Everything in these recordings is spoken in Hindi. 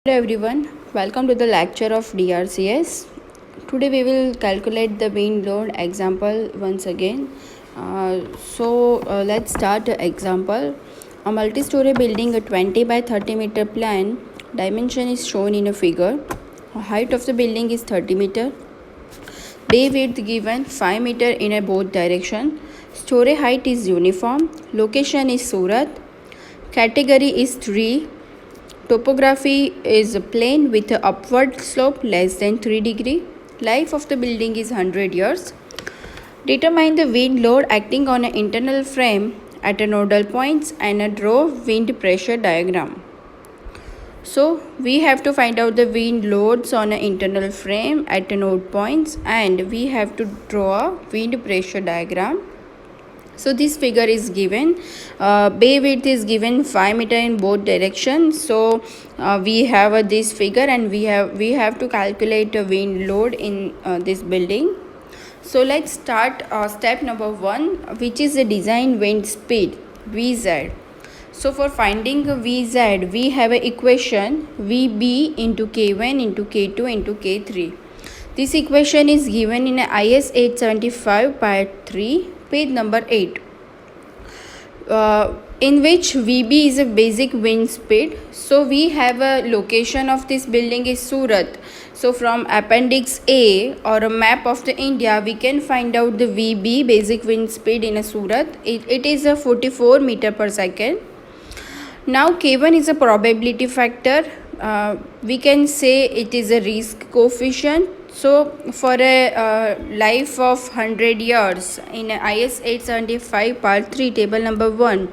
Hello everyone, welcome to the lecture of DRCS. Today we will calculate the wind load example once again. Let's start the example. A multi-story building, a 20 by 30 meter plan, dimension is shown in a figure. Height of the building is 30 meter. Bay width given 5 meter in a both direction. Story height is uniform. Location is Surat. Category is 3. Topography is plain with an upward slope less than 3 degree. Life of the building is 100 years. Determine the wind load acting on an internal frame at a nodal points and draw wind pressure diagram. So we have to find out the wind loads on an internal frame at node points and we have to draw a wind pressure diagram. So this figure is given. Bay width is given 5 meter in both directions. So we have this figure and we have to calculate a wind load in this building. So let's start step number 1, which is the design wind speed Vz. So for finding Vz, we have an equation Vb into K1 into K2 into K3. This equation is given in IS 875 part 3, page number 8, in which Vb is a basic wind speed. So we have a location of this building is Surat. So from appendix A or a map of the India, we can find out the Vb basic wind speed in a Surat. It is a 44 meter per second. Now K1 is a probability factor. We can say it is a risk coefficient. So for a life of 100 years in IS 875 part 3 table number 1,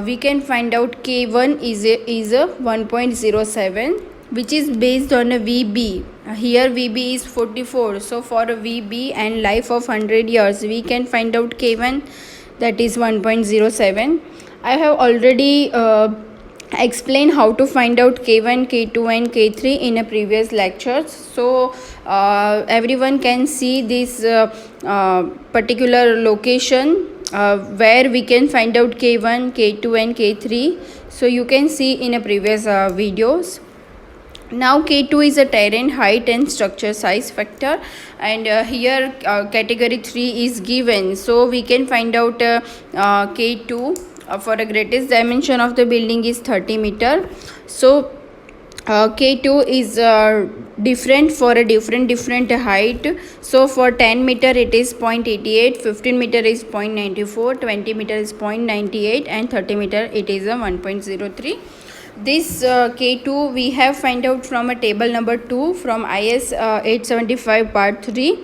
we can find out K1 is a 1.07, which is based on a VB. Here VB is 44. So for a VB and life of 100 years, we can find out K1, that is 1.07. I have already explain how to find out K1, K2 and K3 in a previous lectures. So everyone can see this particular location where we can find out K1, K2 and K3. So you can see in a previous videos. Now K2 is a terrain height and structure size factor, and here category 3 is given. So we can find out K2 for the greatest dimension of the building is 30 meter. So K2 is different for a different height. So for 10 meter it is 0.88, 15 meter is 0.94, 20 meter is 0.98 and 30 meter it is a 1.03. This K2 we have find out from a table number 2 from IS 875 part 3.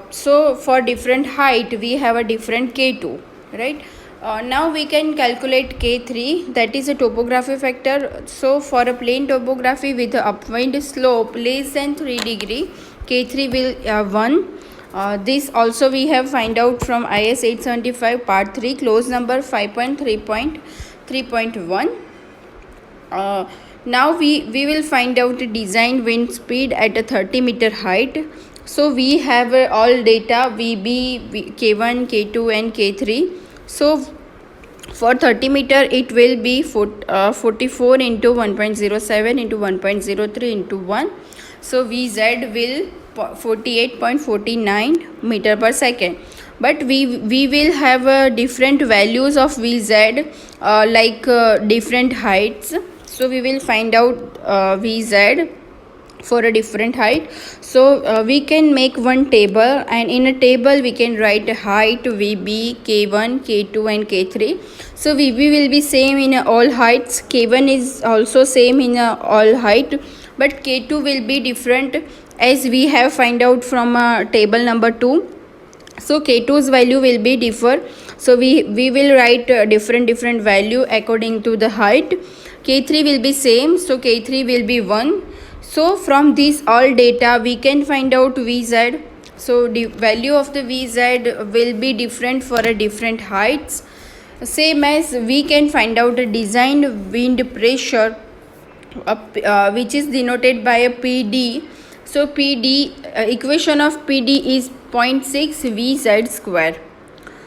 So for different height we have a different K2, right? Now we can calculate K3, that is a topography factor. So for a plain topography with a upwind slope less than 3 degree, K3 will 1. This also we have find out from IS 875 part 3 close number 5.3.3.1. Now we will find out the design wind speed at a 30 meter height. So we have all data VB, K1, K2 and K3. So for 30 meter it will be 44 into 1.07 into 1.03 into 1. So Vz will 48.49 meter per second. But we will have different values of Vz different heights. So we will find out Vz for a different height. So we can make one table, and in a table we can write height VB, K1, K2 and K3. So VB will be same in all heights, K1 is also same in all height, but K2 will be different as we have find out from table number 2. So K2's value will be differ. So we will write different value according to the height. K3 will be same, so K3 will be 1. So from this all data we can find out Vz. So the value of the Vz will be different for a different heights. Same as we can find out the design wind pressure which is denoted by a PD. So PD equation of PD is 0.6 Vz square.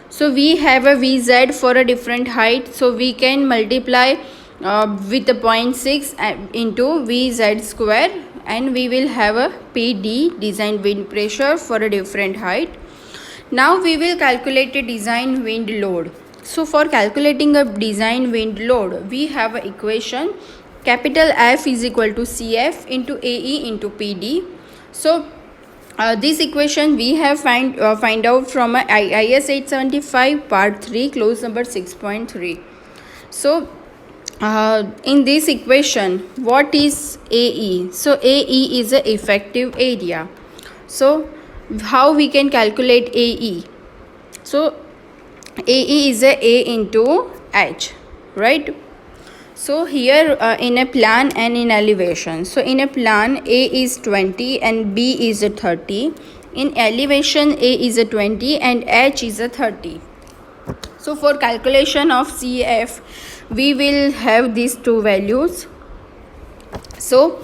So we have a Vz for a different height. So we can multiply with a 0.6 into VZ square, and we will have a PD, design wind pressure, for a different height. Now we will calculate a design wind load. So for calculating a design wind load, we have an equation capital F is equal to CF into AE into PD. So this equation we have find out from IS 875 part 3 clause number 6.3. So in this equation, what is AE? So AE is a effective area. So how we can calculate AE? So AE is a into H, right? So here in a plan and in elevation. So in a plan, A is 20 and B is a 30. In elevation, A is a 20 and H is a 30. So for calculation of CF, we will have these two values. So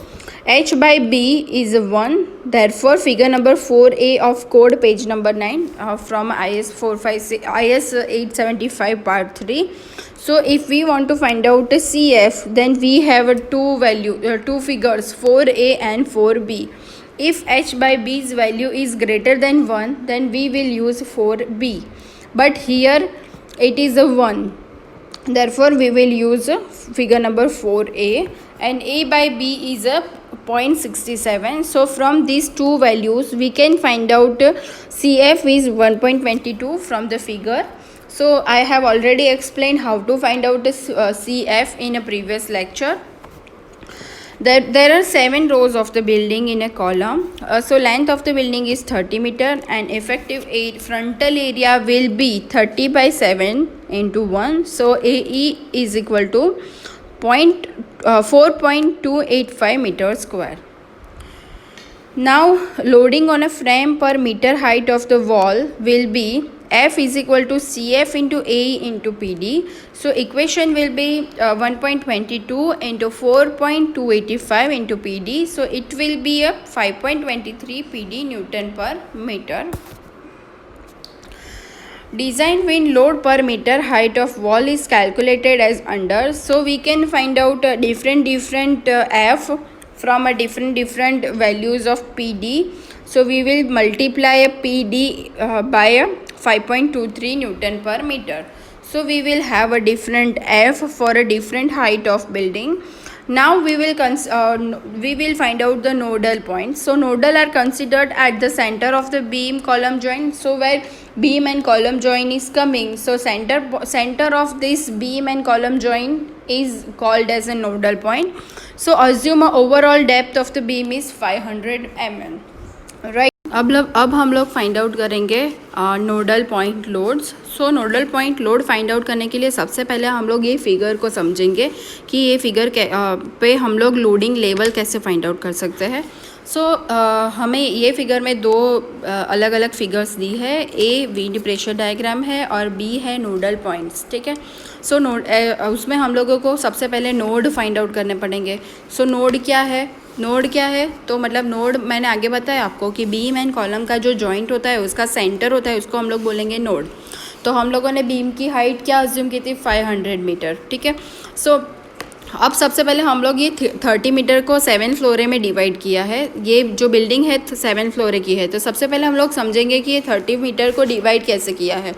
H by B is 1. Therefore, figure number 4A of code page number 9 from IS 875 part 3. So if we want to find out a CF, then we have two figures, 4A and 4B. If H by B's value is greater than 1, then we will use 4B. But here it is a 1. Therefore, we will use figure number 4A, and A by B is a 0.67. So from these two values, we can find out CF is 1.22 from the figure. So I have already explained how to find out the CF in a previous lecture. There are 7 rows of the building in a column. So length of the building is 30 meter and effective frontal area will be 30 by 7 into 1. So AE is equal to 4.285 meter square. Now loading on a frame per meter height of the wall will be F is equal to CF into AE into PD. So equation will be 1.22 into 4.285 into PD. So it will be a 5.23 PD Newton per meter. Design wind load per meter height of wall is calculated as under. So we can find out different F from a different values of PD. So we will multiply a PD by a 5.23 Newton per meter. So we will have a different F for a different height of building. Now we will find out the nodal points. So nodal are considered at the center of the beam column joint. So where beam and column joint is coming, so center of this beam and column joint is called as a nodal point. So assume a overall depth of the beam is 500 mm, right? अब हम लोग फाइंड आउट करेंगे nodal point loads. So nodal point load find out करने के लिए सबसे पहले हम लोग ये फिगर को समझेंगे कि ये फिगर पे हम लोग लोडिंग लेवल कैसे फाइंड आउट कर सकते हैं. सो हमें ये फिगर में दो अलग अलग फिगर्स दी है. ए विंड प्रेशर डायग्राम है और बी है नोडल पॉइंट्स, ठीक है. सो उसमें हम लोगों को सबसे पहले नोड फाइंड आउट करने पड़ेंगे. सो नोड क्या है, तो मतलब नोड मैंने आगे बताया आपको कि बीम एंड कॉलम का जो जॉइंट होता है उसका सेंटर होता है, उसको हम लोग बोलेंगे नोड. तो हम लोगों ने बीम की हाइट क्या अज्यूम की थी, 500 मीटर, ठीक है. सो अब सबसे पहले हम लोग ये 30 मीटर को 7 फ्लोरे में डिवाइड किया है. ये जो बिल्डिंग है 7 फ्लोरे की है. तो सबसे पहले हम लोग समझेंगे कि ये 30 मीटर को डिवाइड कैसे किया है.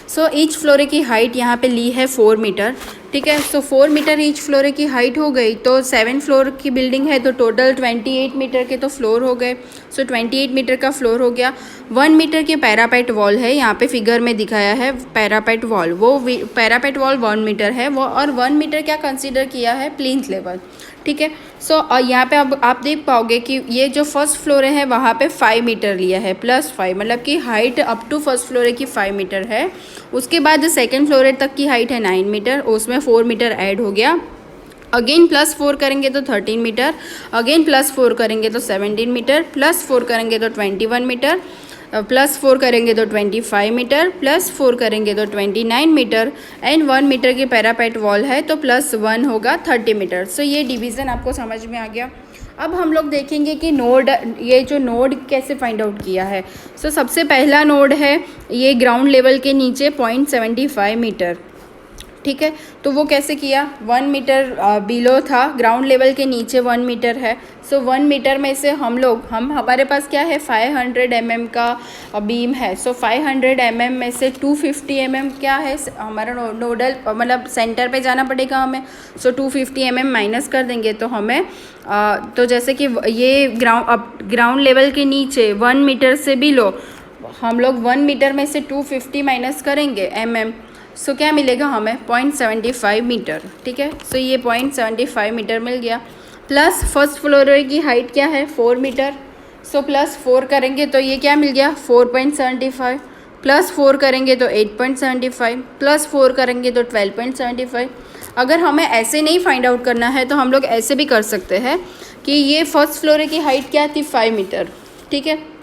सो ईच फ्लोरे की हाइट यहाँ पे ली है 4 मीटर, ठीक है. सो 4 मीटर ईच फ्लोरे की हाइट हो गई. तो 7 फ्लोर की बिल्डिंग है तो टोटल 28 मीटर के तो फ्लोर हो गए. सो 28 मीटर का फ्लोर हो गया. 1 मीटर के पैरापेट वॉल है, यहाँ पे फिगर में दिखाया है पैरापेट वॉल. वो पैरापेट वॉल 1 मीटर है वो, और 1 मीटर क्या कंसिडर किया है, प्लिंथ लेवल, ठीक है. सो यहाँ पे अब आप देख पाओगे कि ये जो फर्स्ट फ्लोर है वहाँ पे 5 मीटर लिया है, +5, मतलब कि height up to first floor की 5 मीटर है. उसके बाद सेकेंड फ्लोर तक की हाइट है 9 मीटर, उसमें 4 मीटर ऐड हो गया. अगेन +4 करेंगे तो 13 मीटर, अगेन +4 करेंगे तो 17 मीटर, +4 करेंगे तो 21 मीटर, +4 करेंगे तो 25 मीटर, +4 करेंगे तो 29 मीटर, एंड 1 मीटर की पैरापेट वॉल है तो +1 होगा 30 मीटर. सो ये डिवीज़न आपको समझ में आ गया. अब हम लोग देखेंगे कि नोड, ये जो नोड कैसे फाइंड आउट किया है. सो सबसे पहला नोड है ये ग्राउंड लेवल के नीचे 0.75 मीटर, ठीक है। तो वो कैसे किया, 1 मीटर बिलो था, ग्राउंड लेवल के नीचे 1 मीटर है। सो 1 मीटर में से हमारे पास क्या है, 500 mm का बीम है। सो 500 mm में से 250 mm क्या है हमारा नोडल, मतलब सेंटर पे जाना पड़ेगा हमें। सो 250 mm माइनस कर देंगे तो हमें तो जैसे कि ये ग्राउंड लेवल के नीचे 1 मीटर से बिलो हम लोग 1 मीटर में से 250 माइनस करेंगे mm। सो क्या मिलेगा हमें, 0.75 मीटर। ठीक है। सो ये 0.75 मीटर मिल गया। प्लस फर्स्ट फ्लोर की हाइट क्या है, 4 मीटर। सो प्लस 4 करेंगे तो ये क्या मिल गया, 4.75। प्लस 4 करेंगे तो 8.75, प्लस 4 करेंगे तो 12.75। अगर हमें ऐसे नहीं फाइंड आउट करना है तो हम लोग ऐसे भी कर सकते हैं कि ये फर्स्ट फ्लोर की हाइट क्या थी, 5 मीटर। ठीक है।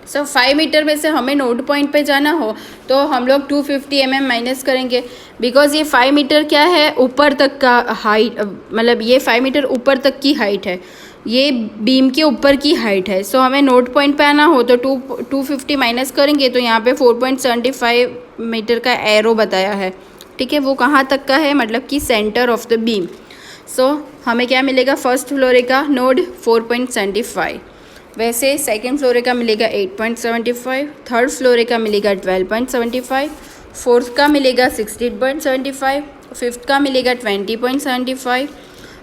सो 5 मीटर में से हमें नोड पॉइंट पे जाना हो तो हम लोग 250 mm माइनस करेंगे, बिकॉज़ ये 5 मीटर क्या है, ऊपर तक का हाइट, मतलब ये 5 मीटर ऊपर तक की हाइट है, ये बीम के ऊपर की हाइट है। सो हमें नोड पॉइंट पे आना हो तो 250 माइनस करेंगे तो यहाँ पे 4.75 मीटर का एरो बताया है। ठीक है। वो कहाँ तक का है, मतलब कि सेंटर ऑफ द बीम। सो हमें क्या मिलेगा, फर्स्ट फ्लोर का नोड 4.75, वैसे सेकंड फ्लोर का मिलेगा 8.75, थर्ड फ्लोर का मिलेगा 12.75, फोर्थ का मिलेगा 16.75, फिफ्थ का मिलेगा 20.75,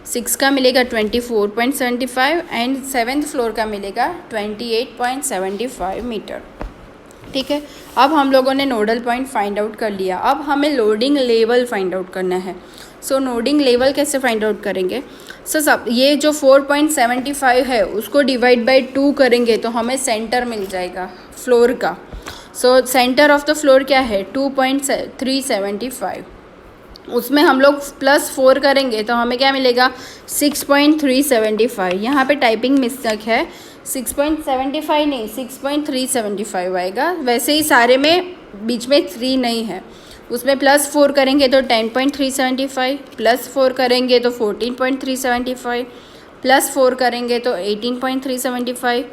सिक्स का मिलेगा 24.75 एंड सेवेंथ फ्लोर का मिलेगा 28.75 मीटर। ठीक है। अब हम लोगों ने नोडल पॉइंट फाइंड आउट कर लिया। अब हमें लोडिंग लेवल फाइंड आउट करना है। सो लोडिंग लेवल कैसे फाइंड आउट करेंगे, सब ये जो 4.75 है उसको डिवाइड बाय 2 करेंगे तो हमें सेंटर मिल जाएगा फ्लोर का। So centre of the floor क्या है, 2.375। उसमें हम लोग प्लस 4 करेंगे तो हमें क्या मिलेगा, 6.375। यहाँ पे टाइपिंग मिस्टेक है, 6.75 नहीं 6.375 आएगा। वैसे ही सारे में बीच में 3 नहीं है, उसमें प्लस 4 करेंगे तो 10.375, प्लस 4 करेंगे तो 14.375, प्लस 4 करेंगे तो 18.375,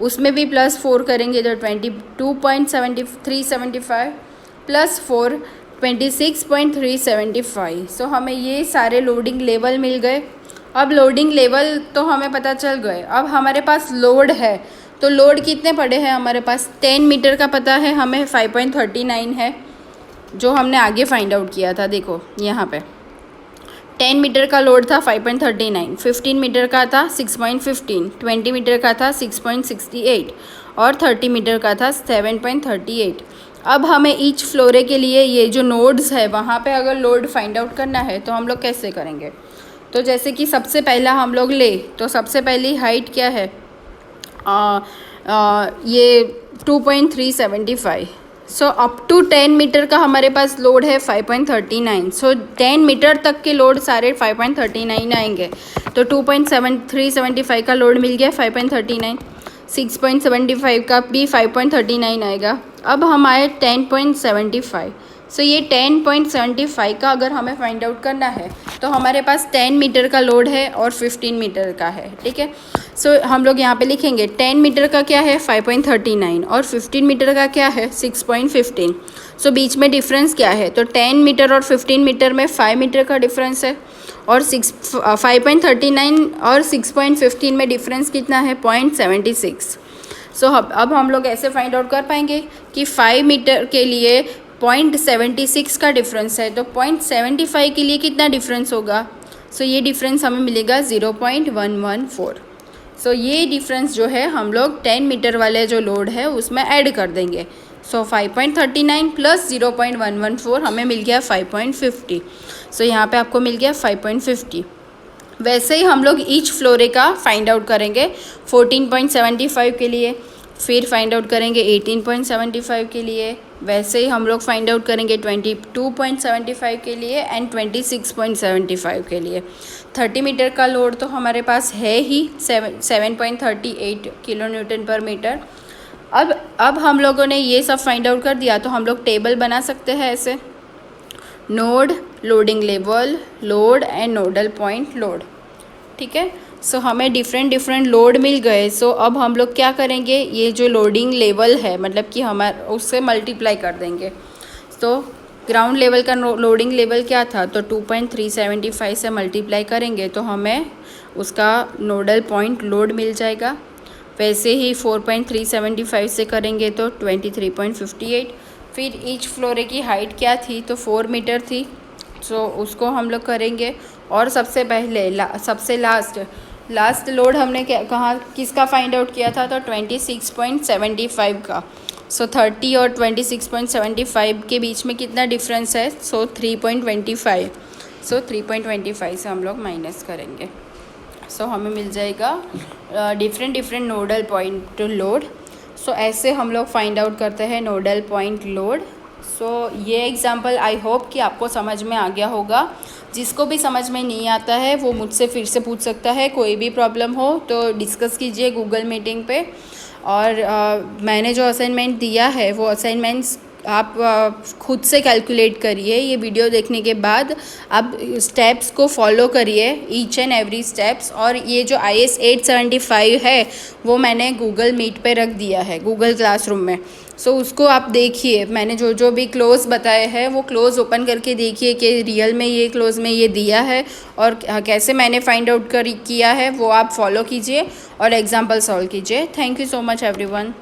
उसमें भी प्लस 4 करेंगे तो 22.375, प्लस 4 26.375। सो हमें ये सारे लोडिंग लेवल मिल गए। अब लोडिंग लेवल तो हमें पता चल गए। अब हमारे पास लोड है तो लोड कितने पड़े हैं हमारे पास, 10 मीटर का पता है हमें, 5.39 है जो हमने आगे फाइंड आउट किया था। देखो यहाँ पे 10 मीटर का लोड था 5.39, 15 मीटर का था 6.15, 20 मीटर का था 6.68 और 30 मीटर का था 7.38। अब हमें ईच फ्लोरे के लिए ये जो नोड्स है वहाँ पे अगर लोड फाइंड आउट करना है तो हम लोग कैसे करेंगे, तो जैसे कि सबसे पहला हम लोग ले तो सबसे पहली हाइट क्या है, ये 2.375। सो अप टू 10 मीटर का हमारे पास लोड है 5.39। सो 10 मीटर तक के लोड सारे 5.39 आएंगे तो 2.7375 का लोड मिल गया 5.39, 6.75 का भी 5.39 आएगा। अब हम आए 10.75। सो ये 10.75 का अगर हमें फाइंड आउट करना है तो हमारे पास 10 मीटर का लोड है और 15 मीटर का है। ठीक है। सो हम लोग यहाँ पे लिखेंगे 10 मीटर का क्या है 5.39 और 15 मीटर का क्या है 6.15। सो बीच में डिफरेंस क्या है, तो 10 मीटर और 15 मीटर में 5 मीटर का डिफरेंस है और 5.39 और 6.15 में डिफरेंस कितना है 0.76। सो अब हम लोग ऐसे फाइंड आउट कर पाएंगे कि 5 मीटर के लिए 0.76 का डिफरेंस है तो 0.75 के लिए कितना डिफरेंस होगा, सो ये डिफरेंस हमें मिलेगा 0.114। सो ये डिफरेंस जो है हम लोग 10 मीटर वाले जो लोड है उसमें ऐड कर देंगे। सो 5.39 प्लस 0.114 हमें मिल गया 5.50। सो यहाँ पे आपको मिल गया 5.50। वैसे ही हम लोग ईच फ्लोरे का फाइंड आउट करेंगे 14.75 के लिए, फिर फाइंड आउट करेंगे 18.75 के लिए, वैसे ही हम लोग फाइंड आउट करेंगे 22.75 के लिए एंड 26.75 के लिए। 30 मीटर का लोड तो हमारे पास है ही 7.38 किलो न्यूटन पर मीटर। अब हम लोगों ने ये सब फाइंड आउट कर दिया तो हम लोग टेबल बना सकते हैं ऐसे, node, loading level, load and nodal point load. ठीक है। सो हमें डिफरेंट लोड मिल गए। सो अब हम लोग क्या करेंगे, ये जो लोडिंग लेवल है मतलब कि हमारे उससे मल्टीप्लाई कर देंगे। तो ग्राउंड लेवल का लोडिंग लेवल क्या था, तो 2.375 से मल्टीप्लाई करेंगे तो हमें उसका नोडल पॉइंट लोड मिल जाएगा। वैसे ही 4.375 से करेंगे तो 23.58। फिर ईच फ्लोरे की हाइट क्या थी, तो 4 मीटर थी, सो उसको हम लोग करेंगे। और सबसे पहले सबसे लास्ट लोड हमने कहाँ किसका फाइंड आउट किया था, तो 26.75 का। सो 30 और 26.75 के बीच में कितना डिफरेंस है, सो 3.25। सो 3.25 से हम लोग माइनस करेंगे, सो हमें मिल जाएगा डिफरेंट नोडल पॉइंट लोड। सो ऐसे हम लोग फाइंड आउट करते हैं नोडल पॉइंट लोड। सो ये एग्जांपल आई होप कि आपको समझ में आ गया होगा। जिसको भी समझ में नहीं आता है वो मुझसे फिर से पूछ सकता है। कोई भी प्रॉब्लम हो तो डिस्कस कीजिए गूगल मीटिंग पे। और मैंने जो असाइनमेंट दिया है वो असाइनमेंट्स आप खुद से कैलकुलेट करिए। ये वीडियो देखने के बाद आप स्टेप्स को फॉलो करिए, ईच एंड एवरी स्टेप्स। और ये जो IS 875 है वो मैंने गूगल मीट पे रख दिया है, गूगल क्लासरूम में। सो उसको आप देखिए, मैंने जो भी क्लोज बताए हैं वो क्लोज ओपन करके देखिए कि रियल में ये क्लोज में ये दिया है और कैसे मैंने फाइंड आउट किया है, वो आप फॉलो कीजिए और एग्जाम्पल सॉल्व कीजिए। Thank you so much everyone.